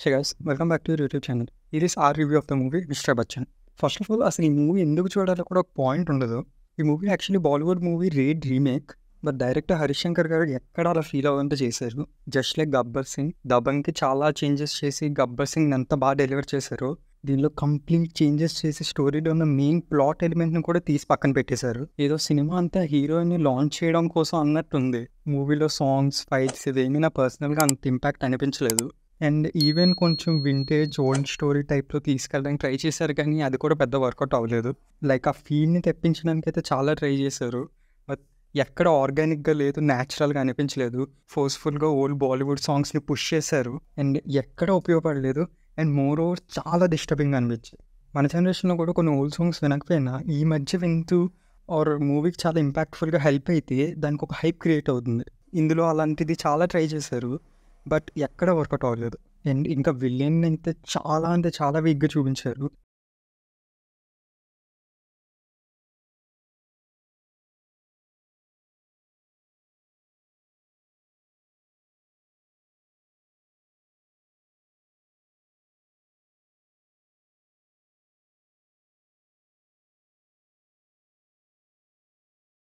Hey guys, welcome back to your YouTube channel. It is our review of the movie Mr. Bachchan. First of all అసలు ఈ movie ఎందుకు చూడాలో కూడా ఒక point ఉండదు. ఈ movie actually Bollywood movie Raid remake. But director Harish Shankar గారు ఎక్కడ అలా ఫీల్ అవ్వాలంటే చేశారు. జస్ట్ లైక్ గబ్బర్ సింగ్, దబంగ్కి చాలా చేంజెస్ చేసి గబ్బర్ సింగ్ ఎంత బాగా డెలివర్ చేశారు. దీనిలో కంప్లీట్ చేంజెస్ చేసి స్టోరీలో ఉన్న మెయిన్ ప్లాట్ ఎలిమెంట్ని కూడా తీసి పక్కన పెట్టేశారు. ఏదో సినిమా అంతా హీరోయిన్ని లాంచ్ చేయడం కోసం అన్నట్టుంది. మూవీలో సాంగ్స్, ఫైట్స్ ఇవేమీ నా పర్సనల్గా అంత ఇంపాక్ట్ అనిపించలేదు. అండ్ ఈవెన్ కొంచెం వింటేజ్ ఓల్డ్ స్టోరీ టైప్లో తీసుకెళ్ళడానికి ట్రై చేశారు, కానీ అది కూడా పెద్ద వర్కౌట్ అవ్వలేదు. లైక్ ఆ ఫీల్ని తెప్పించడానికి అయితే చాలా ట్రై చేశారు, బట్ ఎక్కడ ఆర్గానిక్గా లేదు, న్యాచురల్గా అనిపించలేదు. ఫోర్స్ఫుల్గా ఓల్డ్ బాలీవుడ్ సాంగ్స్ని పుష్ చేశారు అండ్ ఎక్కడ ఉపయోగపడలేదు. అండ్ మోర్ ఓవర్ చాలా డిస్టర్బింగ్ అనిపించింది. మన జనరేషన్లో కూడా కొన్ని ఓల్డ్ సాంగ్స్ వినకపోయినా ఈ మధ్య వింటూ ఆర్ మూవీకి చాలా ఇంపాక్ట్ఫుల్గా హెల్ప్ అయితే దానికి ఒక హైప్ క్రియేట్ అవుతుంది. ఇందులో అలాంటిది చాలా ట్రై చేశారు, బట్ ఎక్కడ వర్కౌట్ అవ్వలేదు. అండ్ ఇంకా విలియన్ అయితే చాలా వీక్గా చూపించారు.